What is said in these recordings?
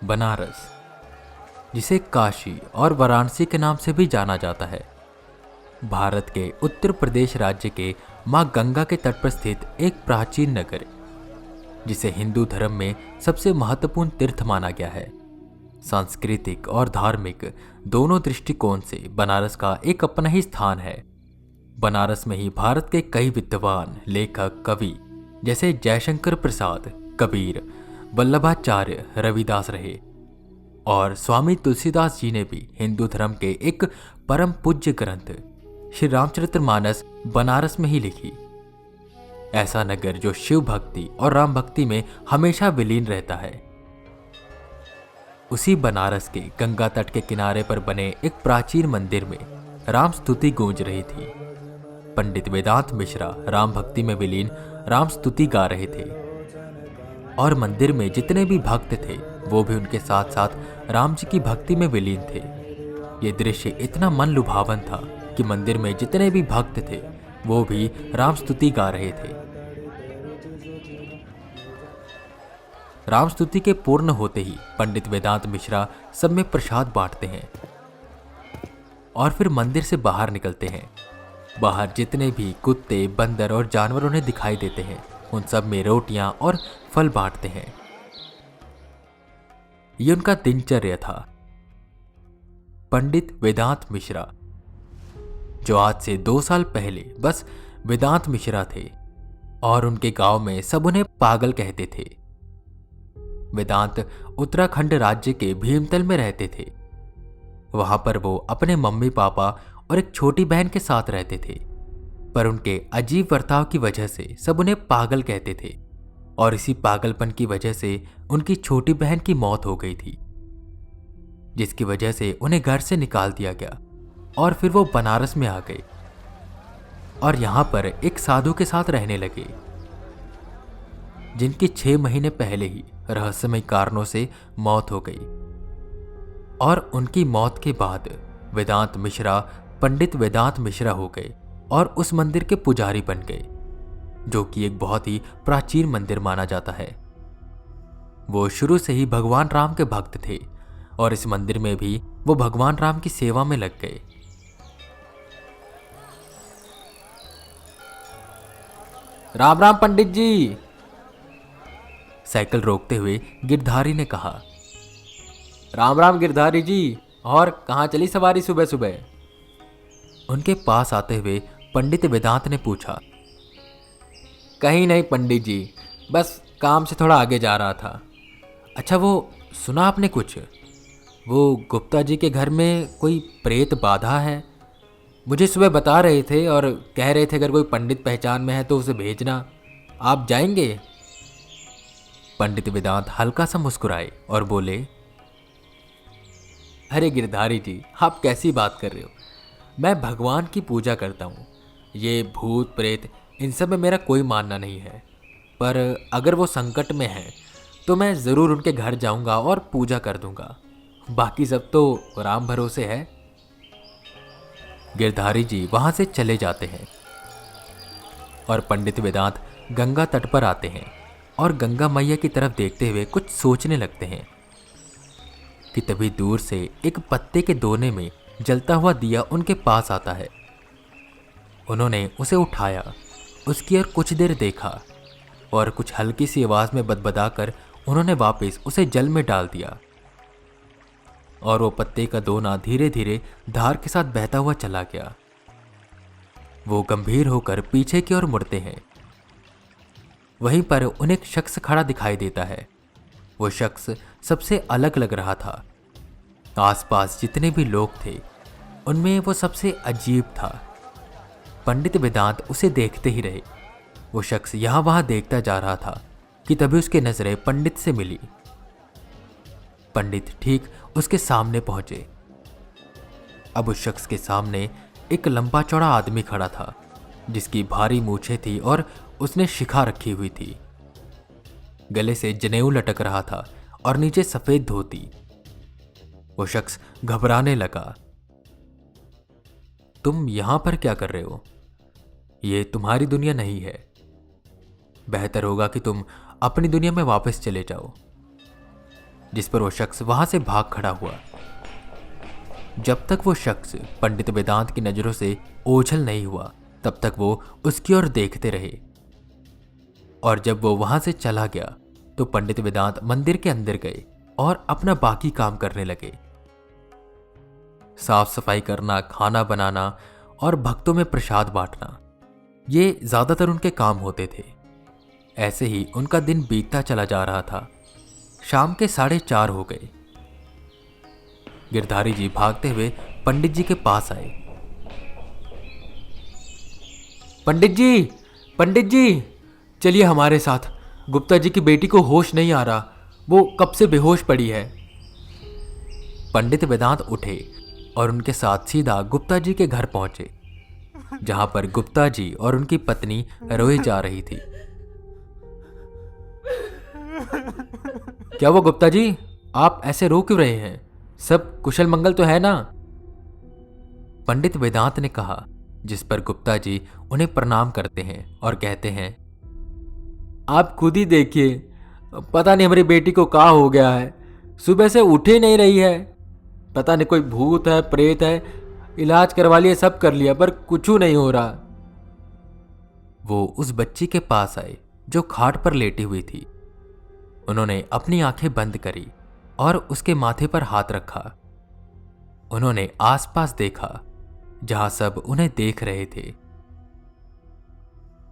बनारस, जिसे काशी और वाराणसी के नाम से भी जाना जाता है, भारत के उत्तर प्रदेश राज्य के मां गंगा के तट पर स्थित एक प्राचीन नगर, जिसे हिंदू धर्म में सबसे महत्वपूर्ण तीर्थ माना गया है। सांस्कृतिक और धार्मिक दोनों दृष्टिकोण से बनारस का एक अपना ही स्थान है। बनारस में ही भारत के कई विद्वान, लेखक, कवि जैसे जयशंकर प्रसाद, कबीर, वल्लभाचार्य, रविदास रहे और स्वामी तुलसीदास जी ने भी हिंदू धर्म के एक परम पूज्य ग्रंथ श्री रामचरितमानस बनारस में ही लिखी। ऐसा नगर जो शिव भक्ति और राम भक्ति में हमेशा विलीन रहता है। उसी बनारस के गंगा तट के किनारे पर बने एक प्राचीन मंदिर में राम स्तुति गूंज रही थी। पंडित वेदांत मिश्रा राम भक्ति में विलीन राम स्तुति गा रहे थे और मंदिर में जितने भी भक्त थे वो भी उनके साथ साथ राम जी की भक्ति में विलीन थे। ये दृश्य इतना मन लुभावन था कि मंदिर में जितने भी भक्त थे वो भी राम स्तुति गा रहे थे। राम स्तुति के पूर्ण होते ही पंडित वेदांत मिश्रा सब में प्रसाद बांटते हैं और फिर मंदिर से बाहर निकलते हैं। बाहर जितने भी कुत्ते, बंदर और जानवर उन्हें दिखाई देते हैं उन सब में रोटियां और फल बांटते हैं। ये उनका दिनचर्या था। पंडित वेदांत मिश्रा, जो आज से 2 साल पहले बस वेदांत मिश्रा थे और उनके गांव में सब उन्हें पागल कहते थे। वेदांत उत्तराखंड राज्य के भीमतल में रहते थे। वहां पर वो अपने मम्मी पापा और एक छोटी बहन के साथ रहते थे, पर उनके अजीब बर्ताव की वजह से सब उन्हें पागल कहते थे और इसी पागलपन की वजह से उनकी छोटी बहन की मौत हो गई थी, जिसकी वजह से उन्हें घर से निकाल दिया गया और फिर वो बनारस में आ गए और यहां पर एक साधु के साथ रहने लगे, जिनकी 6 महीने पहले ही रहस्यमय कारणों से मौत हो गई। और उनकी मौत के बाद वेदांत मिश्रा पंडित वेदांत मिश्रा हो गए और उस मंदिर के पुजारी बन गए, जो कि एक बहुत ही प्राचीन मंदिर माना जाता है। वो शुरू से ही भगवान राम के भक्त थे और इस मंदिर में भी वो भगवान राम की सेवा में लग गए। राम राम पंडित जी, साइकिल रोकते हुए गिरधारी ने कहा। राम राम गिरधारी जी, और कहाँ चली सवारी सुबह सुबह? उनके पास आते हुए पंडित वेदांत ने पूछा। कहीं नहीं पंडित जी, बस काम से थोड़ा आगे जा रहा था। अच्छा, वो सुना आपने कुछ? वो गुप्ता जी के घर में कोई प्रेत बाधा है? मुझे सुबह बता रहे थे और कह रहे थे अगर कोई पंडित पहचान में है तो उसे भेजना। आप जाएंगे? पंडित वेदांत हल्का सा मुस्कुराए और बोले, अरे गिरधारी जी, आप कैसी बात कर रहे हो? मैं भगवान की पूजा करता हूँ। ये भूत प्रेत इन सब में मेरा कोई मानना नहीं है, पर अगर वो संकट में हैं तो मैं ज़रूर उनके घर जाऊँगा और पूजा कर दूँगा। बाकी सब तो राम भरोसे है। गिरधारी जी वहाँ से चले जाते हैं और पंडित वेदांत गंगा तट पर आते हैं और गंगा मैया की तरफ देखते हुए कुछ सोचने लगते हैं कि तभी दूर से एक पत्ते के दोने में जलता हुआ दिया उनके पास आता है। उन्होंने उसे उठाया, उसकी ओर कुछ देर देखा और कुछ हल्की सी आवाज में बदबदाकर उन्होंने वापस उसे जल में डाल दिया और वो पत्ते का दोना धीरे धीरे धार के साथ बहता हुआ चला गया। वो गंभीर होकर पीछे की ओर मुड़ते हैं। वहीं पर उन्हें एक शख्स खड़ा दिखाई देता है। वो शख्स सबसे अलग लग रहा था। आसपास जितने भी लोग थे उनमें वो सबसे अजीब था। पंडित वेदांत उसे देखते ही रहे। वो शख्स यहाँ वहाँ देखता जा रहा था कि तभी उसकी नजरें पंडित से मिली। पंडित ठीक उसके सामने पहुंचे। अब उस शख्स के सामने एक लंबा चौड़ा आदमी खड़ा था, जिसकी भारी मूछें थी और उसने शिखा रखी हुई थी। गले से जनेऊ लटक रहा था और नीचे सफेद धोती। वो शख्स घबराने लगा। तुम यहां पर क्या कर रहे हो? ये तुम्हारी दुनिया नहीं है। बेहतर होगा कि तुम अपनी दुनिया में वापस चले जाओ। जिस पर वो शख्स वहां से भाग खड़ा हुआ। जब तक वो शख्स पंडित वेदांत की नजरों से ओझल नहीं हुआ तब तक वो उसकी ओर देखते रहे, और जब वो वहां से चला गया तो पंडित वेदांत मंदिर के अंदर गए और अपना बाकी काम करने लगे। साफ सफाई करना, खाना बनाना और भक्तों में प्रसाद बांटना, ये ज्यादातर उनके काम होते थे। ऐसे ही उनका दिन बीतता चला जा रहा था। शाम के 4:30 हो गए। गिरधारी जी भागते हुए पंडित जी के पास आए। पंडित जी, पंडित जी, चलिए हमारे साथ। गुप्ता जी की बेटी को होश नहीं आ रहा, वो कब से बेहोश पड़ी है। पंडित वेदांत उठे और उनके साथ सीधा गुप्ता जी के घर पहुंचे, जहां पर गुप्ता जी और उनकी पत्नी रोए जा रही थी। क्या वो गुप्ता जी, आप ऐसे रो क्यों रहे हैं? सब कुशल मंगल तो है ना? पंडित वेदांत ने कहा, जिस पर गुप्ता जी उन्हें प्रणाम करते हैं और कहते हैं, आप खुद ही देखिए, पता नहीं हमारी बेटी को क्या हो गया है, सुबह से उठ ही नहीं रही है। पता नहीं कोई भूत है, प्रेत है, इलाज करवा लिया, सब कर लिया, पर कुछ नहीं हो रहा। वो उस बच्ची के पास आए जो खाट पर लेटी हुई थी। उन्होंने अपनी आंखें बंद करी और उसके माथे पर हाथ रखा। उन्होंने आसपास देखा जहां सब उन्हें देख रहे थे।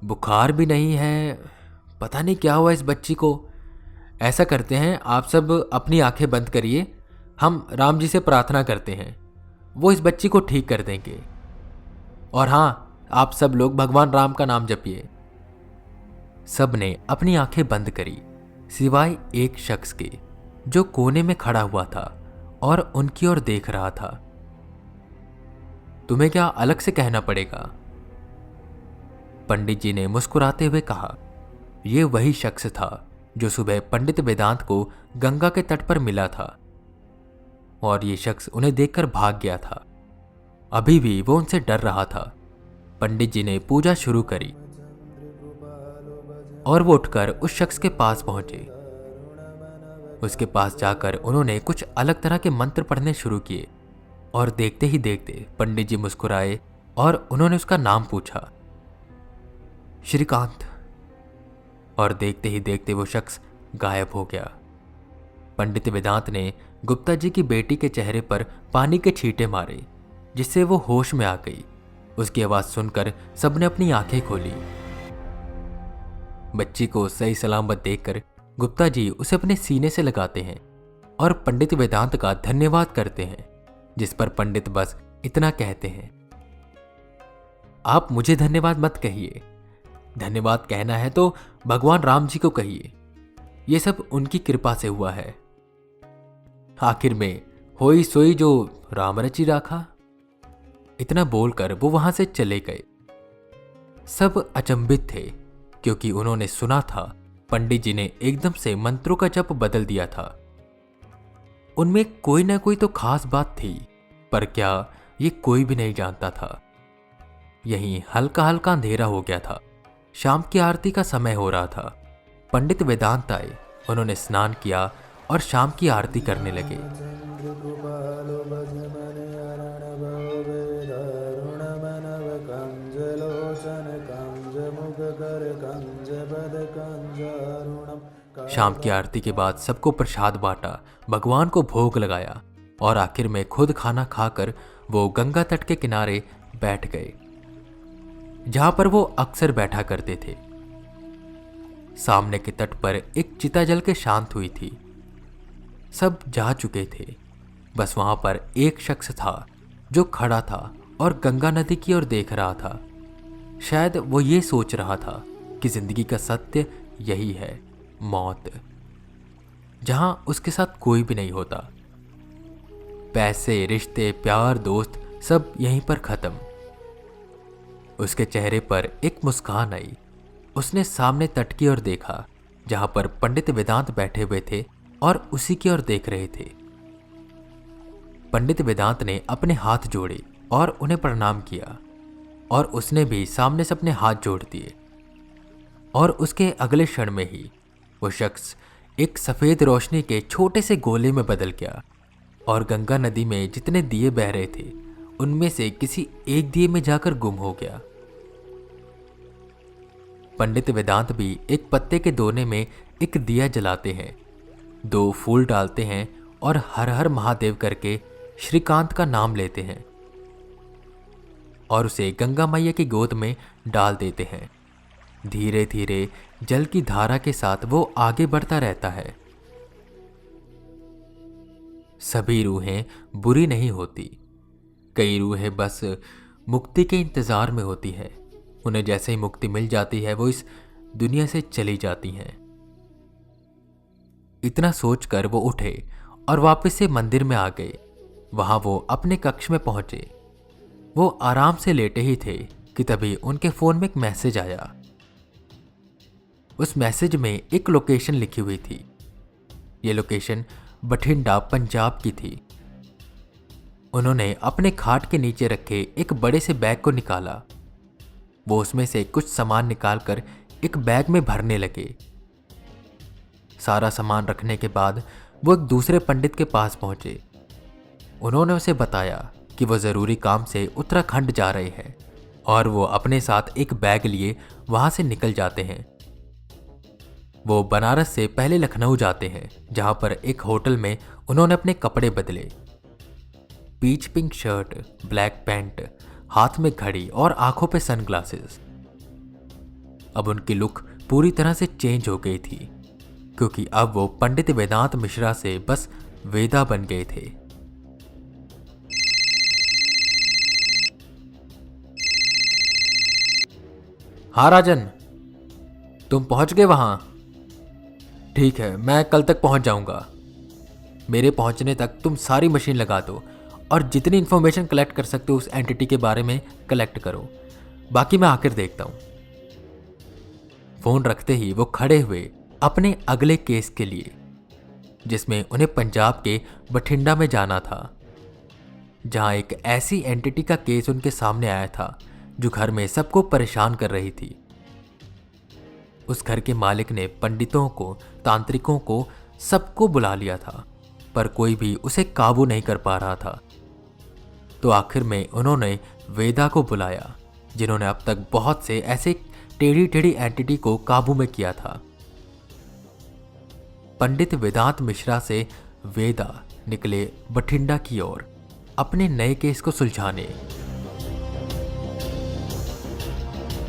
बुखार भी नहीं है, पता नहीं क्या हुआ इस बच्ची को। ऐसा करते हैं, आप सब अपनी आंखें बंद करिए, हम राम जी से प्रार्थना करते हैं, वो इस बच्ची को ठीक कर देंगे। और हाँ, आप सब लोग भगवान राम का नाम जपिए। सब ने अपनी आंखें बंद करी सिवाय एक शख्स के, जो कोने में खड़ा हुआ था और उनकी ओर देख रहा था। तुम्हें क्या अलग से कहना पड़ेगा? पंडित जी ने मुस्कुराते हुए कहा। यह वही शख्स था जो सुबह पंडित वेदांत को गंगा के तट पर मिला था, और ये शख्स उन्हें देखकर भाग गया था। अभी भी वो उनसे डर रहा था। पंडित जी ने पूजा शुरू करी और वो उठकर उस शख्स के पास पहुंचे। उसके पास जाकर उन्होंने कुछ अलग तरह के मंत्र पढ़ने शुरू किए, और देखते ही देखते पंडित जी मुस्कुराए और उन्होंने उसका नाम पूछा, श्रीकांत। और देखते ही देखते वो शख्स गायब हो गया। पंडित वेदांत ने गुप्ता जी की बेटी के चेहरे पर पानी के छींटे मारे, जिससे वो होश में आ गई। उसकी आवाज सुनकर सबने अपनी आंखें खोली। बच्ची को सही सलामत देखकर गुप्ता जी उसे अपने सीने से लगाते हैं और पंडित वेदांत का धन्यवाद करते हैं, जिस पर पंडित बस इतना कहते हैं, आप मुझे धन्यवाद मत कहिए, धन्यवाद कहना है तो भगवान राम जी को कहिए, ये सब उनकी कृपा से हुआ है। आखिर में होई सोई जो राम रचि राखा। इतना बोलकर वो वहां से चले गए। सब अचंभित थे, क्योंकि उन्होंने सुना था पंडित जी ने एकदम से मंत्रों का जप बदल दिया था। उनमें कोई ना कोई तो खास बात थी, पर क्या ये कोई भी नहीं जानता था। यहीं हल्का हल्का अंधेरा हो गया था। शाम की आरती का समय हो रहा था। पंडित वेदांत आए, उन्होंने स्नान किया और शाम की आरती करने लगे। शाम की आरती के बाद सबको प्रसाद बांटा, भगवान को भोग लगाया और आखिर में खुद खाना खाकर वो गंगा तट के किनारे बैठ गए, जहां पर वो अक्सर बैठा करते थे। सामने के तट पर एक चिता जल के शांत हुई थी। सब जा चुके थे, बस वहां पर एक शख्स था जो खड़ा था और गंगा नदी की ओर देख रहा था। शायद वो ये सोच रहा था कि जिंदगी का सत्य यही है, मौत, जहां उसके साथ कोई भी नहीं होता। पैसे, रिश्ते, प्यार, दोस्त सब यहीं पर खत्म। उसके चेहरे पर एक मुस्कान आई। उसने सामने तट की ओर देखा, जहां पर पंडित वेदांत बैठे हुए थे और उसी की ओर देख रहे थे। पंडित वेदांत ने अपने हाथ जोड़े और उन्हें प्रणाम किया, और उसने भी सामने से अपने हाथ जोड़ दिए। और उसके अगले क्षण में ही वो शख्स एक सफ़ेद रोशनी के छोटे से गोले में बदल गया और गंगा नदी में जितने दिए बह रहे थे उनमें से किसी एक दिए में जाकर गुम हो गया। पंडित वेदांत भी एक पत्ते के दोने में एक दिया जलाते हैं, 2 फूल डालते हैं और हर हर महादेव करके श्रीकांत का नाम लेते हैं और उसे गंगा मैया की गोद में डाल देते हैं। धीरे धीरे जल की धारा के साथ वो आगे बढ़ता रहता है। सभी रूहें बुरी नहीं होती, कई रूहें बस मुक्ति के इंतजार में होती है। उन्हें जैसे ही मुक्ति मिल जाती है वो इस दुनिया से चली जाती हैं। इतना सोचकर वो उठे और वापस से मंदिर में आ गए। वहां वो अपने कक्ष में पहुंचे। वो आराम से लेटे ही थे कि तभी उनके फोन में एक मैसेज आया। उस मैसेज में एक लोकेशन लिखी हुई थी। ये लोकेशन बठिंडा पंजाब की थी। उन्होंने अपने खाट के नीचे रखे एक बड़े से बैग को निकाला। वो उसमें से कुछ सामान निकालकर एक बैग में भरने लगे। सारा सामान रखने के बाद वो एक दूसरे पंडित के पास पहुंचे। उन्होंने उसे बताया कि वो ज़रूरी काम से उत्तराखंड जा रहे हैं और वो अपने साथ एक बैग लिए वहां से निकल जाते हैं। वो बनारस से पहले लखनऊ जाते हैं, जहां पर एक होटल में उन्होंने अपने कपड़े बदले। Peach pink shirt, black pant, हाथ में घड़ी और आंखों पे सनग्लासेस। अब उनकी लुक पूरी तरह से चेंज हो गई थी, क्योंकि अब वो पंडित वेदांत मिश्रा से बस वेदा बन गए थे। हाँ राजन, तुम पहुंच गए वहां? ठीक है, मैं कल तक पहुंच जाऊंगा। मेरे पहुंचने तक तुम सारी मशीन लगा दो और जितनी इंफॉर्मेशन कलेक्ट कर सकते हो उस एंटिटी के बारे में कलेक्ट करो। बाकी मैं आकर देखता हूं। फोन रखते ही वो खड़े हुए अपने अगले केस के लिए, जिसमें उन्हें पंजाब के बठिंडा में जाना था, जहां एक ऐसी एंटिटी का केस उनके सामने आया था जो घर में सबको परेशान कर रही थी। उस घर के मालिक ने पंडितों को, तांत्रिकों को, सबको बुला लिया था, पर कोई भी उसे काबू नहीं कर पा रहा था। तो आखिर में उन्होंने वेदा को बुलाया, जिन्होंने अब तक बहुत से ऐसे टेढ़ी टेढ़ी एंटिटी को काबू में किया था। पंडित वेदांत मिश्रा से वेदा निकले बठिंडा की ओर अपने नए केस को सुलझाने।